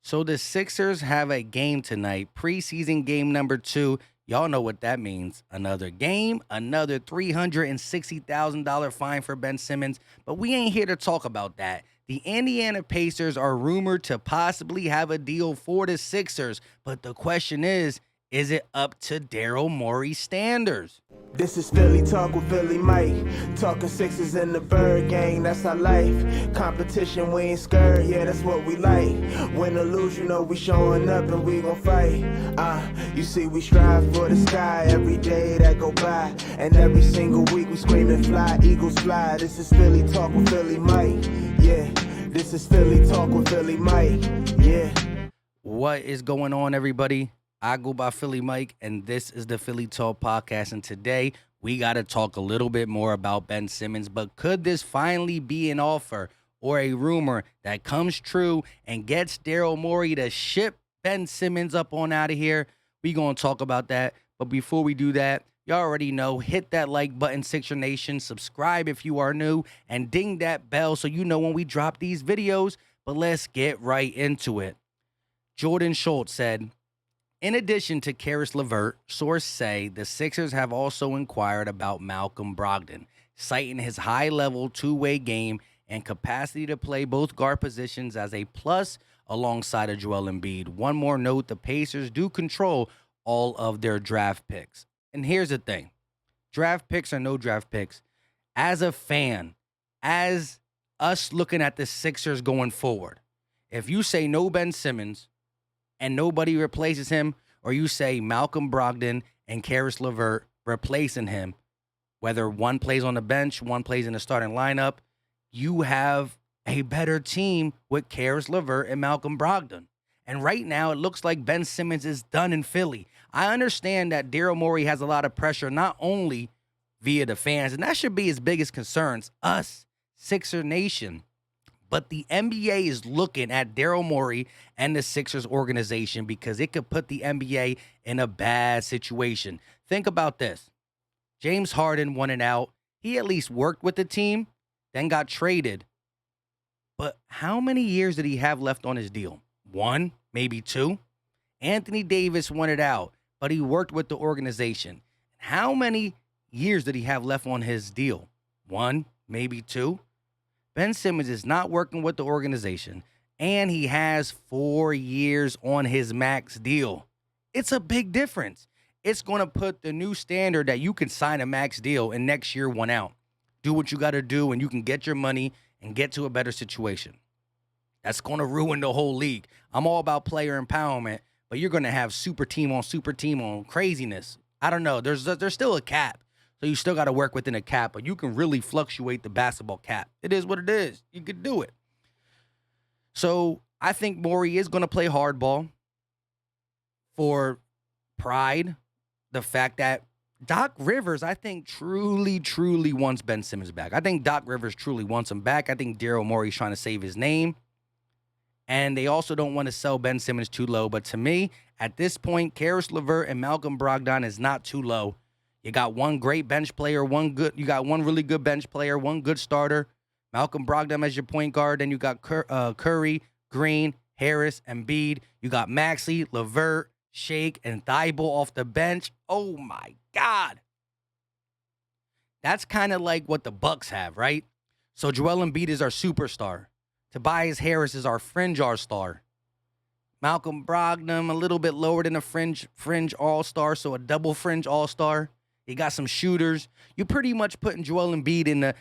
So the Sixers have a game tonight, preseason game number 2. Y'all know what that means. Another game, another $360,000 fine for Ben Simmons. But we ain't here to talk about that. The Indiana Pacers are rumored to possibly have a deal for the Sixers. But the question is it up to Daryl Morey standards? This is Philly Talk with Philly Mike. Talking Sixers in the Bird Gang, that's our life. Competition, we ain't scared, yeah, that's what we like. Win or lose, you know we showing up and we gon' fight. You see we strive for the sky every day that go by. And every single week we screaming fly, Eagles fly. This is Philly Talk with Philly Mike, yeah. This is Philly Talk with Philly Mike, yeah. What is going on, everybody? I go by Philly Mike, and this is the Philly Talk Podcast. And today, we got to talk a little bit more about Ben Simmons. But could this finally be an offer or a rumor that comes true and gets Daryl Morey to ship Ben Simmons up on out of here? We going to talk about that. But before we do that, you already know, hit that like button, Sixer Nation. Subscribe if you are new, and ding that bell so you know when we drop these videos. But let's get right into it. Jordan Schultz said, in addition to Caris LeVert, sources say the Sixers have also inquired about Malcolm Brogdon, citing his high-level two-way game and capacity to play both guard positions as a plus alongside of Joel Embiid. One more note, the Pacers do control all of their draft picks. And here's the thing. Draft picks or no draft picks, as a fan, as us looking at the Sixers going forward, if you say no Ben Simmons and nobody replaces him, or you say Malcolm Brogdon and Caris LeVert replacing him, whether one plays on the bench, one plays in the starting lineup, you have a better team with Caris LeVert and Malcolm Brogdon. And right now, it looks like Ben Simmons is done in Philly. I understand that Daryl Morey has a lot of pressure, not only via the fans, and that should be his biggest concerns, us, Sixer Nation. But the NBA is looking at Daryl Morey and the Sixers organization because it could put the NBA in a bad situation. Think about this. James Harden wanted out. He at least worked with the team, then got traded. But how many years did he have left on his deal? 1, maybe 2. Anthony Davis wanted out, but he worked with the organization. How many years did he have left on his deal? 1, maybe 2. Ben Simmons is not working with the organization, and he has 4 years on his max deal. It's a big difference. It's going to put the new standard that you can sign a max deal and next year one out. Do what you got to do, and you can get your money and get to a better situation. That's going to ruin the whole league. I'm all about player empowerment, but you're going to have super team on craziness. I don't know. There's still a cap. So you still got to work within a cap, but you can really fluctuate the basketball cap. It is what it is. You could do it. So I think Morey is going to play hardball for pride. The fact that Doc Rivers, I think, truly wants Ben Simmons back. I think Doc Rivers truly wants him back. I think Daryl Morey's trying to save his name. And they also don't want to sell Ben Simmons too low. But to me, at this point, Caris LeVert and Malcolm Brogdon is not too low. You got one great bench player, you got one really good bench player, one good starter, Malcolm Brogdon as your point guard. Then you got Curry, Green, Harris, Embiid. You got Maxey, LeVert, Shake, and Thibault off the bench. Oh, my God. That's kind of like what the Bucks have, right? So Joel Embiid is our superstar. Tobias Harris is our fringe all-star. Malcolm Brogdon, a little bit lower than a fringe all-star, so a double fringe all-star. You got some shooters. You're pretty much putting Joel Embiid in the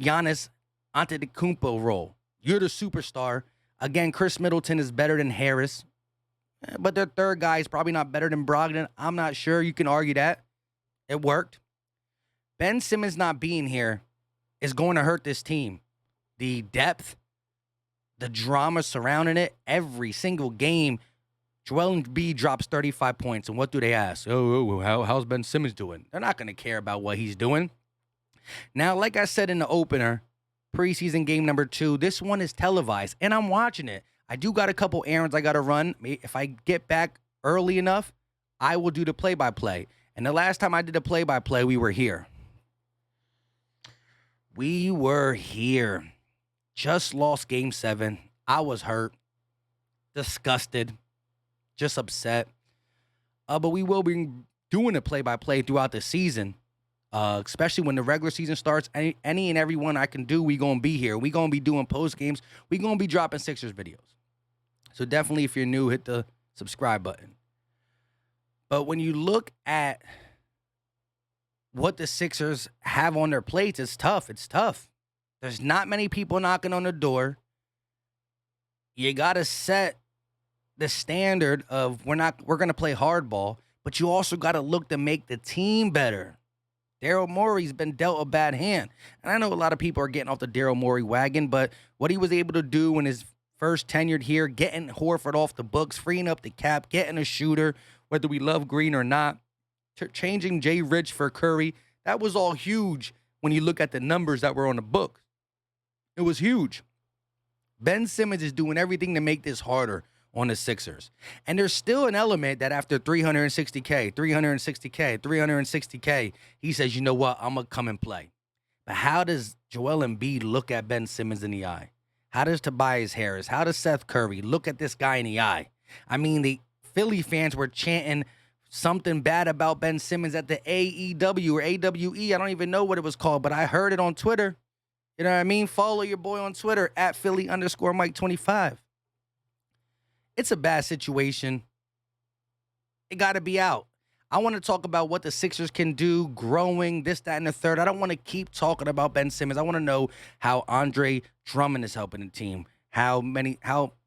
Giannis Antetokounmpo role. You're the superstar. Again, Chris Middleton is better than Harris. But their third guy is probably not better than Brogdon. I'm not sure. You can argue that. It worked. Ben Simmons not being here is going to hurt this team. The depth, the drama surrounding it, every single game, Joel Embiid drops 35 points, and what do they ask? How's Ben Simmons doing? They're not going to care about what he's doing. Now, like I said in the opener, preseason game number 2, this one is televised, and I'm watching it. I do got a couple errands I got to run. If I get back early enough, I will do the play-by-play. And the last time I did the play-by-play, we were here. Just lost Game 7. I was hurt. disgusted, just upset. But we will be doing a play-by-play throughout the season, especially when the regular season starts. Any and every one I can do, we going to be here. We going to be doing post games. We going to be dropping Sixers videos. So definitely, if you're new, hit the subscribe button. But when you look at what the Sixers have on their plates, it's tough. It's tough. There's not many people knocking on the door. You got to set the standard of we're going to play hardball, but you also got to look to make the team better. Daryl Morey's been dealt a bad hand. And I know a lot of people are getting off the Daryl Morey wagon, but what he was able to do in his first tenured here, getting Horford off the books, freeing up the cap, getting a shooter, whether we love Green or not, changing Jay Rich for Curry, that was all huge when you look at the numbers that were on the books. It was huge. Ben Simmons is doing everything to make this harder on the Sixers. And there's still an element that after 360K, he says, you know what, I'm going to come and play. But how does Joel Embiid look at Ben Simmons in the eye? How does Tobias Harris, how does Seth Curry look at this guy in the eye? I mean, the Philly fans were chanting something bad about Ben Simmons at the AEW or AWE. I don't even know what it was called, but I heard it on Twitter. You know what I mean? Follow your boy on Twitter at Philly_Mike25. It's a bad situation. It got to be out. I want to talk about what the Sixers can do, growing, this, that, and the third. I don't want to keep talking about Ben Simmons. I want to know how Andre Drummond is helping the team, how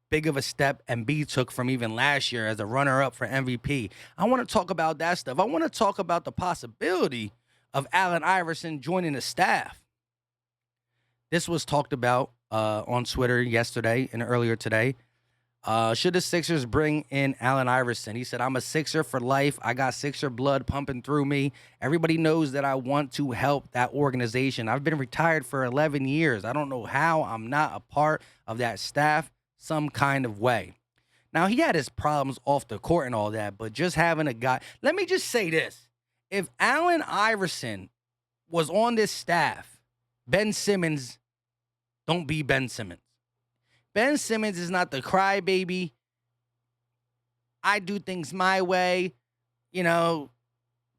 big of a step Embiid took from even last year as a runner-up for MVP. I want to talk about that stuff. I want to talk about the possibility of Allen Iverson joining the staff. This was talked about on Twitter yesterday and earlier today. Should the Sixers bring in Allen Iverson? He said, I'm a Sixer for life. I got Sixer blood pumping through me. Everybody knows that I want to help that organization. I've been retired for 11 years. I don't know how I'm not a part of that staff some kind of way. Now, he had his problems off the court and all that, but just having a guy. Let me just say this. If Allen Iverson was on this staff, Ben Simmons don't be Ben Simmons. Ben Simmons is not the crybaby. I do things my way. You know,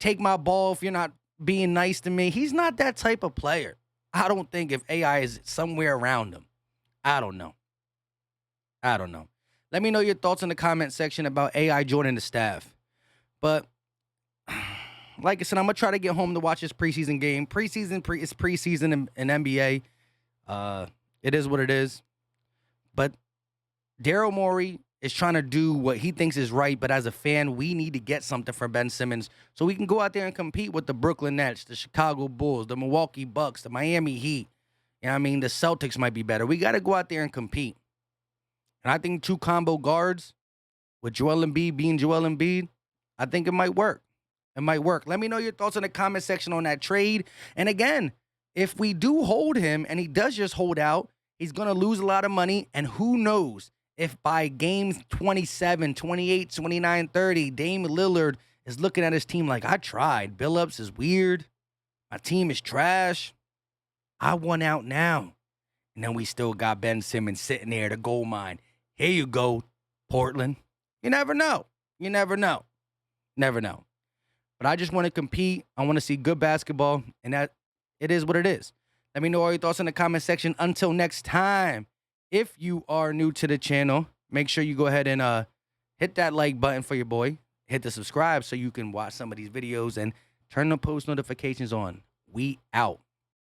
take my ball if you're not being nice to me. He's not that type of player. I don't think if AI is somewhere around him. I don't know. Let me know your thoughts in the comment section about AI joining the staff. But like I said, I'm going to try to get home to watch this preseason game. It's preseason in NBA. It is what it is. But Daryl Morey is trying to do what he thinks is right, but as a fan, we need to get something for Ben Simmons so we can go out there and compete with the Brooklyn Nets, the Chicago Bulls, the Milwaukee Bucks, the Miami Heat. You know what I mean? The Celtics might be better. We got to go out there and compete. And I think two combo guards with Joel Embiid being Joel Embiid, I think it might work. It might work. Let me know your thoughts in the comment section on that trade. And again, if we do hold him and he does just hold out, he's going to lose a lot of money, and who knows if by games 27, 28, 29, 30, Dame Lillard is looking at his team like, I tried. Billups is weird. My team is trash. I won out now. And then we still got Ben Simmons sitting there, the gold mine. Here you go, Portland. You never know. Never know. But I just want to compete. I want to see good basketball, and that it is what it is. Let me know all your thoughts in the comment section. Until next time, if you are new to the channel, make sure you go ahead and hit that like button for your boy. Hit the subscribe so you can watch some of these videos and turn the post notifications on. We out.